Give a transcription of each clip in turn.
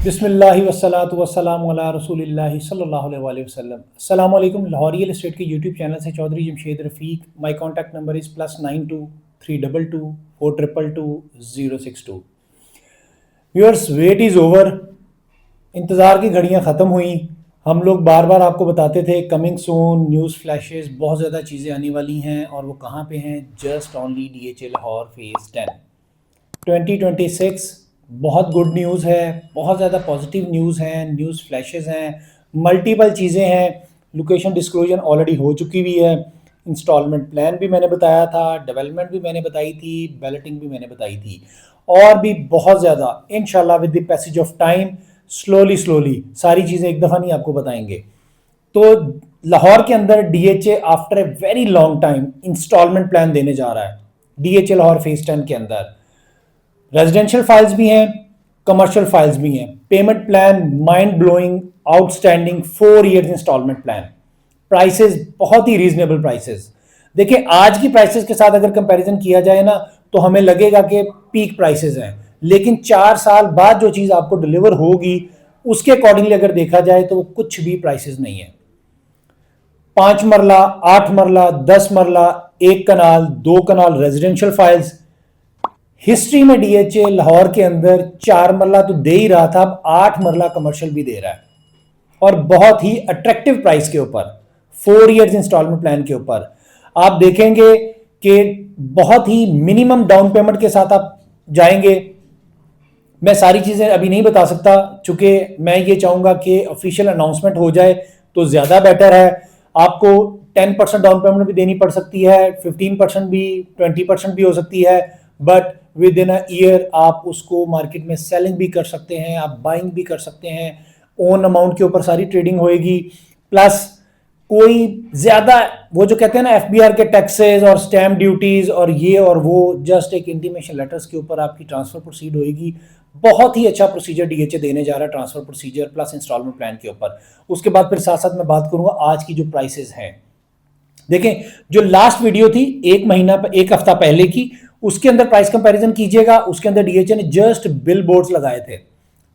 बिस्मिल्लाहि वस्सलातु वस्सलामु अला रसूलिल्लाहि सल्लल्लाहु अलैहि वसल्लम। अस्सलाम वालेकुम। लाहौर रियल एस्टेट के यूट्यूब चैनल से Chaudhry Jamshed Rafiq. My contact number is +92 322 422 062। Viewers, wait is over. इंतज़ार की घड़ियाँ ख़त्म हुई। हम लोग बार बार आपको बताते थे कमिंग सून, न्यूज़ फ्लैशेस, बहुत ज़्यादा चीज़ें आने वाली हैं और वो कहाँ पे हैं? Just only DHA Lahore phase 10 2026। बहुत गुड न्यूज़ है, बहुत ज़्यादा पॉजिटिव न्यूज़ हैं, न्यूज़ फ्लैशेस हैं, मल्टीपल चीज़ें हैं। लोकेशन डिस्क्लोजर ऑलरेडी हो चुकी हुई है, इंस्टॉलमेंट प्लान भी मैंने बताया था, डेवलपमेंट भी मैंने बताई थी, बैलेटिंग भी मैंने बताई थी, और भी बहुत ज़्यादा। इंशाल्लाह with the passage of time slowly slowly सारी चीज़ें एक दफ़ा नहीं आपको बताएंगे। तो लाहौर के अंदर DHA after a very long time instalment plan देने जा रहा है। DHA लाहौर फेज 10 के अंदर रेजिडेंशियल फाइल्स भी हैं, कमर्शियल फाइल्स भी हैं। Payment plan mind blowing, outstanding 4 years instalment plan. Prices बहुत ही रीजनेबल प्राइसेस। देखिए, आज की प्राइसेस के साथ अगर कंपैरिजन किया जाए ना, तो हमें लगेगा कि पीक प्राइसेस हैं, लेकिन 4 साल बाद जो चीज़ आपको डिलीवर होगी उसके अकॉर्डिंगली अगर देखा जाए तो वो कुछ भी प्राइसेस नहीं है। 5 मरला, 8 मरला, 10 मरला, 1 कनाल, 2 कनाल रेजिडेंशियल फाइल्स। हिस्ट्री में DHA लाहौर के अंदर 4 मरला तो दे ही रहा था, अब 8 मरला कमर्शियल भी दे रहा है, और बहुत ही अट्रैक्टिव प्राइस के ऊपर, 4 इयर्स इंस्टॉलमेंट प्लान के ऊपर। आप देखेंगे कि बहुत ही मिनिमम डाउन पेमेंट के साथ आप जाएंगे। मैं सारी चीज़ें अभी नहीं बता सकता, चूंकि मैं ये चाहूँगा कि ऑफिशियल अनाउंसमेंट हो जाए तो ज़्यादा बेटर है। आपको 10% डाउन पेमेंट भी देनी पड़ सकती है, 15% भी, 20% भी हो सकती है, but with in a year आप उसको मार्केट में सेलिंग भी कर सकते हैं, आप बाइंग भी कर सकते हैं। ओन अमाउंट के ऊपर सारी ट्रेडिंग होएगी, प्लस कोई ज़्यादा वो जो कहते हैं ना FBR के टैक्सेस और स्टैम्प ड्यूटीज़ और ये और वो, जस्ट एक इंटीमेशन लेटर्स के ऊपर आपकी ट्रांसफ़र प्रोसीड होएगी। बहुत ही अच्छा प्रोसीजर DHA देने जा रहा है, transfer procedure plus instalment plan के ऊपर। उसके बाद फिर साथ साथ मैं बात करूँगा आज की जो प्राइसेस हैं। देखें, जो लास्ट वीडियो थी एक हफ्ता पहले की, उसके अंदर प्राइस कंपैरिजन कीजिएगा। उसके अंदर DHA ने जस्ट बिल बोर्ड्स लगाए थे।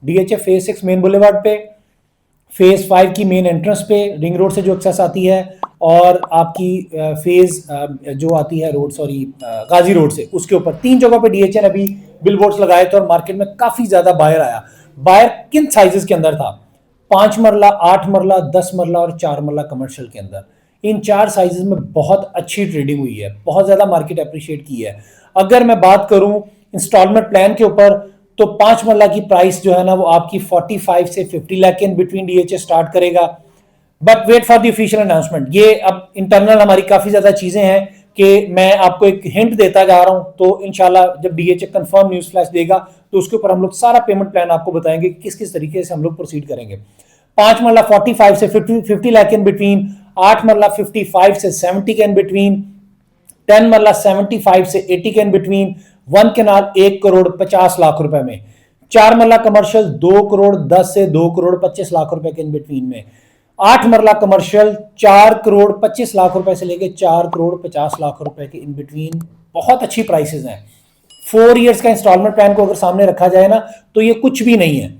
DHA फेज 6 मेन बुलेवार्ड पे, फेज 5 की मेन एंट्रेंस पे, रिंग रोड से जो एक्सेस आती है, और आपकी फेज जो आती है रोड, सॉरी, गाजी रोड से, उसके ऊपर 3 जगहों पे DHA ने अभी बिल बोर्ड्स लगाए थे, और मार्केट में काफी ज्यादा बायर आया। बायर किन साइजेस के अंदर था? 5 मरला, 8 मरला, 10 मरला और 4 मरला कमर्शियल के अंदर। इन 4 साइजेस में बहुत अच्छी ट्रेडिंग हुई है, बहुत ज्यादा मार्केट अप्रिशिएट की है। अगर मैं बात करूं इंस्टॉलमेंट प्लान के ऊपर, तो 5 मरला की प्राइस जो है ना, वो आपकी 45 से 50 लाख के इन बिटवीन DHA स्टार्ट करेगा। But wait for the official announcement. ये अब इंटरनल हमारी काफी ज्यादा चीजें हैं कि मैं आपको एक हिंट देता जा रहा हूं, तो इंशाल्लाह जब DHA कंफर्म न्यूज फ्लैश देगा तो उसके ऊपर हम लोग सारा पेमेंट प्लान आपको बताएंगे कि किस किस तरीके से हम लोग प्रोसीड करेंगे। 5 मरला 45 से 50 लाख इन बिटवीन, 8 मरला 55 से 70 के इन बिटवीन, 10 मरला 75 से 80 के in between, 1 canal 1 crore 50 lakh रुपए में, 4 मरला कमर्शियल 2 करोड़ 10 से 2 करोड़ 25 लाख रुपए के इन बिटवीन में, 8 मरला कमर्शियल 4 करोड़ 25 लाख रुपए से लेके 4 करोड़ 50 लाख रुपए के इन बिटवीन। बहुत अच्छी प्राइसेस हैं। 4 इयर्स का इंस्टॉलमेंट प्लान को अगर सामने रखा जाए ना, तो ये कुछ भी नहीं है।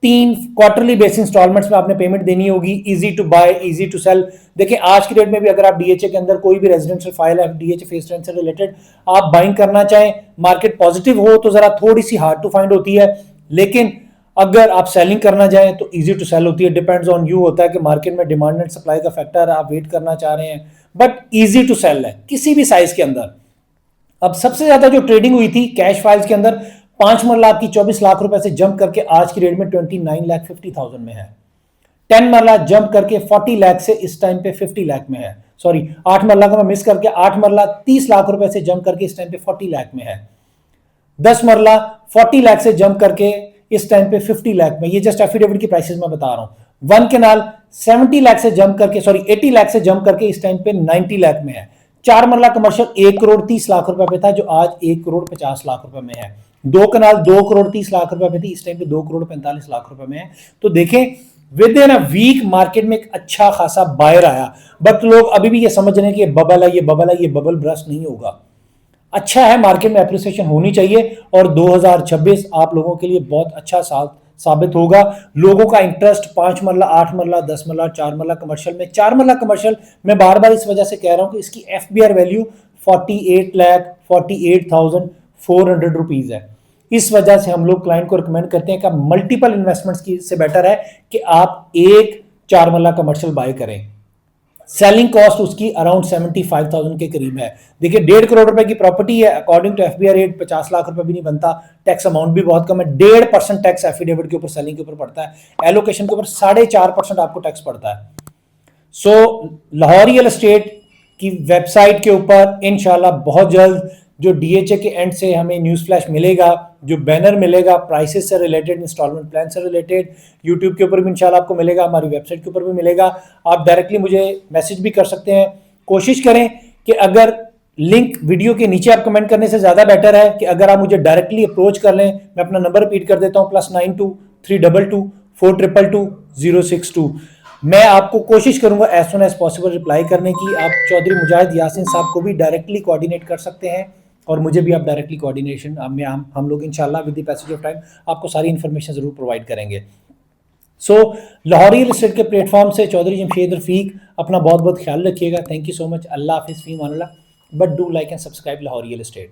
3 क्वार्टरली बेस इंस्टॉलमेंट्स में आपने पेमेंट देनी होगी। Easy to buy, easy to sell. देखिए, आज की डेट में भी अगर आप DHA के अंदर कोई भी रेजिडेंशियल फाइल है DHA फेज 10 से रिलेटेड आप बाइंग करना चाहें, मार्केट पॉजिटिव हो तो जरा थोड़ी सी हार्ड टू फाइंड होती है, लेकिन अगर आप सेलिंग करना चाहें तो इजी टू सेल होती है। डिपेंड्स ऑन यू होता है कि मार्केट में डिमांड एंड सप्लाई का फैक्टर है, आप वेट करना चाह रहे हैं, बट इजी टू सेल है किसी भी साइज के अंदर। अब सबसे ज्यादा जो ट्रेडिंग हुई थी कैश फाइल्स के अंदर, 5 मरला आपकी 24 लाख रुपए से जंप करके आज की रेट में 29,50,000 में है। 10 मरला जंप करके 40 लाख से इस टाइम पे 50 लाख में है। सॉरी, 8 मरला को मैं मिस करके, 8 मरला 30 लाख रुपए से जंप करके इस टाइम पे 40 लाख में है। 10 मरला 40 लाख से जंप करके इस टाइम पे 50 लाख में। ये जस्ट एफिडेविट की प्राइसेस मैं बता रहा हूं। 1 केनाल 70 लाख से जंप करके, सॉरी 80 लाख से जंप करके इस टाइम पे 90 लाख में है। 4 मरला कमर्शियल 1 करोड़ 30 लाख रुपए पे था, जो आज 1 करोड़ 50 लाख रुपए में है। 2 कनाल 2 करोड़ 30 लाख रुपए पे थी, इस टाइम पे 2 करोड़ 45 लाख रुपए में है। तो देखें, within a weak market में एक अच्छा खासा बायर आया, बट लोग अभी भी ये समझ रहे हैं कि ये बबल है, ये बबल है, ये बबल ब्रस्ट नहीं होगा। अच्छा है, मार्केट में एप्रिसिएशन होनी चाहिए, और 2026 आप लोगों के लिए बहुत अच्छा साल साबित होगा। लोगों का इंटरेस्ट 5 मरला, 8 मरला, 10 मरला, 4 मरला कमर्शियल में, 4 मरला कमर्शियल मैं बार बार इस वजह से कह रहा हूं कि इसकी एफबीआर वैल्यू 48,48,400 रुपीज है। इस वजह से हम लोग क्लाइंट को रिकमेंड करते हैं कि मल्टीपल इन्वेस्टमेंट्स की से बेटर है कि आप एक 4 मरला कमर्शियल बाय करें। सेलिंग कॉस्ट उसकी अराउंड 75,000 के करीब है। देखिए 1.5 करोड़ रुपए की प्रॉपर्टी है, according to FBR rate 50 lakh रुपए भी नहीं बनता, टैक्स अमाउंट भी बहुत कम है। 1.5% टैक्स एफिडेविट के ऊपर, सेलिंग के ऊपर पड़ता है, एलोकेशन के ऊपर 4.5% आपको टैक्स पड़ता है। सो लाहौर रियल एस्टेट की वेबसाइट के ऊपर इंशाल्लाह बहुत जल्द जो डीएचए के एंड से हमें न्यूज़ फ्लैश मिलेगा, जो बैनर मिलेगा प्राइसेस से रिलेटेड, इंस्टॉलमेंट प्लान से रिलेटेड, यूट्यूब के ऊपर भी इंशाल्लाह आपको मिलेगा, हमारी वेबसाइट के ऊपर भी मिलेगा। आप डायरेक्टली मुझे मैसेज भी कर सकते हैं। कोशिश करें कि अगर लिंक वीडियो के नीचे आप कमेंट करने से ज़्यादा बेटर है कि अगर आप मुझे डायरेक्टली अप्रोच कर लें। मैं अपना नंबर रिपीट कर देता हूँ, +92 322 422 062। मैं आपको कोशिश करूंगा as soon as possible reply करने की। आप चौधरी मुजाहिद यासीन साहब को भी डायरेक्टली कोऑर्डिनेट कर सकते हैं और मुझे भी आप डायरेक्टली कोऑर्डिनेशन में हम लोग इंशाल्लाह with the passage of time आपको सारी इंफॉर्मेशन जरूर प्रोवाइड करेंगे। सो लाहौर रियल एस्टेट के प्लेटफॉर्म से चौधरी जमशेद रफीक, अपना बहुत बहुत ख्याल रखिएगा। Thank you so much. Allah हाफिज़, फी अमान Allah. But do like and subscribe Lahore real estate.